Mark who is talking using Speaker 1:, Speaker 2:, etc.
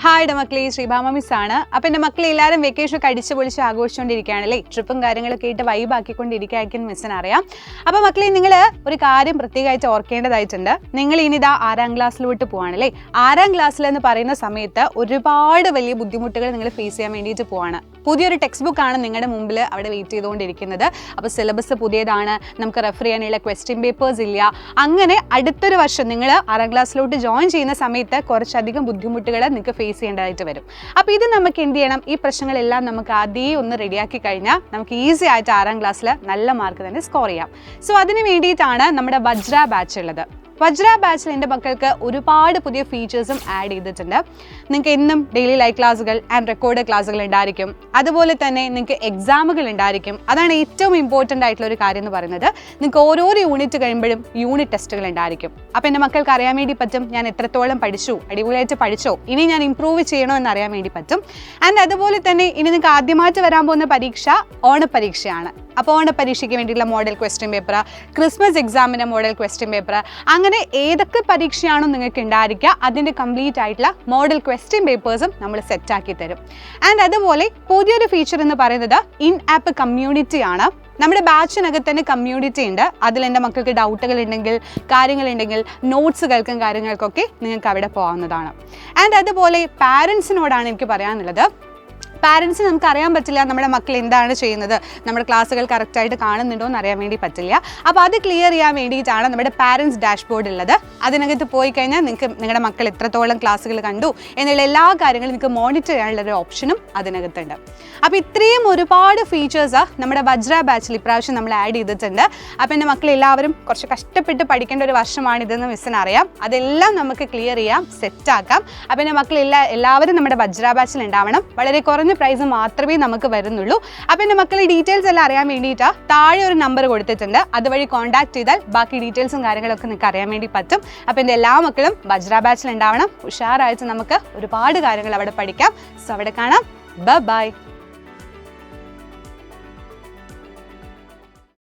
Speaker 1: Hi മക്കളെ, Sreebhama miss ആണ്. അപ്പം എൻ്റെ മക്കളെ എല്ലാവരും വെക്കേഷൻ അടിച്ച് പൊളിച്ച് ആഘോഷിച്ചുകൊണ്ടിരിക്കുകയാണല്ലേ. ട്രിപ്പും കാര്യങ്ങളൊക്കെ ആയിട്ട് വൈബാക്കിക്കൊണ്ടിരിക്കുകയായിരിക്കും മിസ്സിന് അറിയാം. അപ്പോൾ മക്കളെ, നിങ്ങൾ ഒരു കാര്യം പ്രത്യേകമായിട്ട് ഓർക്കേണ്ടതായിട്ടുണ്ട്. നിങ്ങൾ ഇനി ഇതാ 6ാം ക്ലാസ്സിലോട്ട് പോവാണല്ലേ. 6ാം ക്ലാസ്സിലെന്ന് പറയുന്ന സമയത്ത് ഒരുപാട് വലിയ ബുദ്ധിമുട്ടുകൾ നിങ്ങൾ ഫേസ് ചെയ്യാൻ വേണ്ടിയിട്ട് പോവാണ്. പുതിയൊരു ടെക്സ്റ്റ് ബുക്കാണ് നിങ്ങളുടെ മുമ്പിൽ അവിടെ വെയിറ്റ് ചെയ്തുകൊണ്ടിരിക്കുന്നത്. അപ്പോൾ സിലബസ് പുതിയതാണ്, നമുക്ക് റെഫർ ചെയ്യാനുള്ള ക്വസ്റ്റ്യൻ പേപ്പേഴ്സ് ഇല്ല. അങ്ങനെ അടുത്തൊരു വർഷം നിങ്ങൾ 6ാം ക്ലാസ്സിലോട്ട് ജോയിൻ ചെയ്യുന്ന സമയത്ത് കുറച്ചധികം ബുദ്ധിമുട്ടുകൾ നിങ്ങൾക്ക് ഫേസ് ചെയ്യേണ്ടതായിട്ട് വരും. അപ്പോൾ ഇത് നമുക്ക് എന്ത് ചെയ്യണം? ഈ പ്രശ്നങ്ങളെല്ലാം നമുക്ക് ആദ്യം ഒന്ന് റെഡിയാക്കി കഴിഞ്ഞാൽ നമുക്ക് ഈസി ആയിട്ട് 6ാം ക്ലാസ്സിൽ നല്ല മാർക്ക് തന്നെ സ്കോർ ചെയ്യാം. സോ അതിന് വേണ്ടിയിട്ടാണ് നമ്മുടെ വജ്ര ബാച്ച് ഉള്ളത്. വജ്ര ബാച്ചിൽ എൻ്റെ മക്കൾക്ക് ഒരുപാട് പുതിയ ഫീച്ചേഴ്സും ആഡ് ചെയ്തിട്ടുണ്ട്. നിങ്ങൾക്ക് എന്നും ഡെയിലി ലൈവ് ക്ലാസ്സുകൾ ആൻഡ് റെക്കോർഡ് ക്ലാസ്സുകൾ ഉണ്ടായിരിക്കും. അതുപോലെ തന്നെ നിങ്ങൾക്ക് എക്സാമുകൾ ഉണ്ടായിരിക്കും. അതാണ് ഏറ്റവും ഇമ്പോർട്ടൻ്റ് ആയിട്ടുള്ള ഒരു കാര്യം എന്ന് പറയുന്നത്. നിങ്ങൾക്ക് ഓരോരോ യൂണിറ്റ് കഴിയുമ്പോഴും യൂണിറ്റ് ടെസ്റ്റുകൾ ഉണ്ടായിരിക്കും. അപ്പോൾ എൻ്റെ മക്കൾക്ക് അറിയാൻ വേണ്ടി പറ്റും ഞാൻ എത്രത്തോളം പഠിച്ചു, അടിപൊളിയായിട്ട് പഠിച്ചോ, ഇനി ഞാൻ ഇമ്പ്രൂവ് ചെയ്യണോ എന്നറിയാൻ വേണ്ടി പറ്റും. ആൻഡ് അതുപോലെ തന്നെ ഇനി നിങ്ങൾക്ക് ആദ്യമായിട്ട് വരാൻ പോകുന്ന പരീക്ഷ ഓണപ്പരീക്ഷയാണ്. അപ്പോൾ ഓണപ്പരീക്ഷയ്ക്ക് വേണ്ടിയിട്ടുള്ള മോഡൽ ക്വസ്റ്റ്യൻ പേപ്പർ, ക്രിസ്മസ് എക്സാമിൻ്റെ മോഡൽ ക്വസ്റ്റ്യൻ പേപ്പർ, അങ്ങനെ ഏതൊക്കെ പരീക്ഷയാണോ നിങ്ങൾക്ക് ഉണ്ടായിരിക്കുക അതിൻ്റെ കംപ്ലീറ്റ് ആയിട്ടുള്ള മോഡൽ ക്വസ്റ്റ്യൻ പേപ്പേഴ്സും നമ്മൾ സെറ്റാക്കി തരും. ആൻഡ് അതുപോലെ പുതിയൊരു ഫീച്ചർ എന്ന് പറയുന്നത് ഇൻ ആപ്പ് കമ്മ്യൂണിറ്റി ആണ്. നമ്മുടെ ബാച്ചിനകത്ത് തന്നെ കമ്മ്യൂണിറ്റി ഉണ്ട്. അതിൽ എൻ്റെ മക്കൾക്ക് ഡൗട്ടുകൾ ഉണ്ടെങ്കിൽ, കാര്യങ്ങളുണ്ടെങ്കിൽ, നോട്ട്സുകൾക്കും കാര്യങ്ങൾക്കൊക്കെ നിങ്ങൾക്ക് അവിടെ പോകാവുന്നതാണ്. ആൻഡ് അതുപോലെ പാരൻസിനോടാണ് എനിക്ക് പറയാനുള്ളത്. പാരൻസിന് നമുക്ക് അറിയാൻ പറ്റില്ല നമ്മുടെ മക്കൾ എന്താണ് ചെയ്യുന്നത്, നമ്മുടെ ക്ലാസ്സുകൾ കറക്റ്റായിട്ട് കാണുന്നുണ്ടോ എന്ന് അറിയാൻ വേണ്ടി പറ്റില്ല. അപ്പോൾ അത് ക്ലിയർ ചെയ്യാൻ വേണ്ടിയിട്ടാണ് നമ്മുടെ പാരൻസ് ഡാഷ്ബോർഡ് ഉള്ളത്. അതിനകത്ത് പോയി കഴിഞ്ഞാൽ നിങ്ങൾക്ക് നിങ്ങളുടെ മക്കൾ എത്രത്തോളം ക്ലാസ്സുകൾ കണ്ടു എന്നുള്ള എല്ലാ കാര്യങ്ങളും നിങ്ങൾക്ക് മോണിറ്റർ ചെയ്യാനുള്ളൊരു ഓപ്ഷനും അതിനകത്തുണ്ട്. അപ്പോൾ ഇത്രയും ഒരുപാട് ഫീച്ചേഴ്സ് നമ്മുടെ വജ്ര ബാച്ചിൽ ഇപ്രാവശ്യം നമ്മൾ ആഡ് ചെയ്തിട്ടുണ്ട്. അപ്പോൾ എൻ്റെ മക്കൾ എല്ലാവരും കുറച്ച് കഷ്ടപ്പെട്ട് പഠിക്കേണ്ട ഒരു വർഷമാണിതെന്ന് മിസ്സിന് അറിയാം. അതെല്ലാം നമുക്ക് ക്ലിയർ ചെയ്യാം, സെറ്റാക്കാം. അപ്പോൾ എൻ്റെ മക്കൾ എല്ലാവരും നമ്മുടെ വജ്ര ബാച്ചിൽ ഉണ്ടാവണം. വളരെ കുറഞ്ഞ പ്രൈസ് മാത്രമേ നമുക്ക് വരുന്നുള്ളൂ. അപ്പോൾ എൻ്റെ മക്കളെ ഡീറ്റെയിൽസ് എല്ലാം അറിയാൻ വേണ്ടിയിട്ട് താഴെ ഒരു നമ്പർ കൊടുത്തിട്ടുണ്ട്. അതുവഴി കോൺടാക്ട് ചെയ്താൽ ബാക്കി ഡീറ്റെയിൽസും കാര്യങ്ങളൊക്കെ നിങ്ങൾക്ക് അറിയാൻ വേണ്ടി പറ്റും. അപ്പോൾ എൻ്റെ എല്ലാ മക്കളും വജ്ര ബാച്ചിൽ ഉണ്ടാവണം. ഉഷാറായിട്ട് നമുക്ക് ഒരുപാട് കാര്യങ്ങൾ അവിടെ പഠിക്കാം. സോ അവിടെ കാണാം. ബൈ.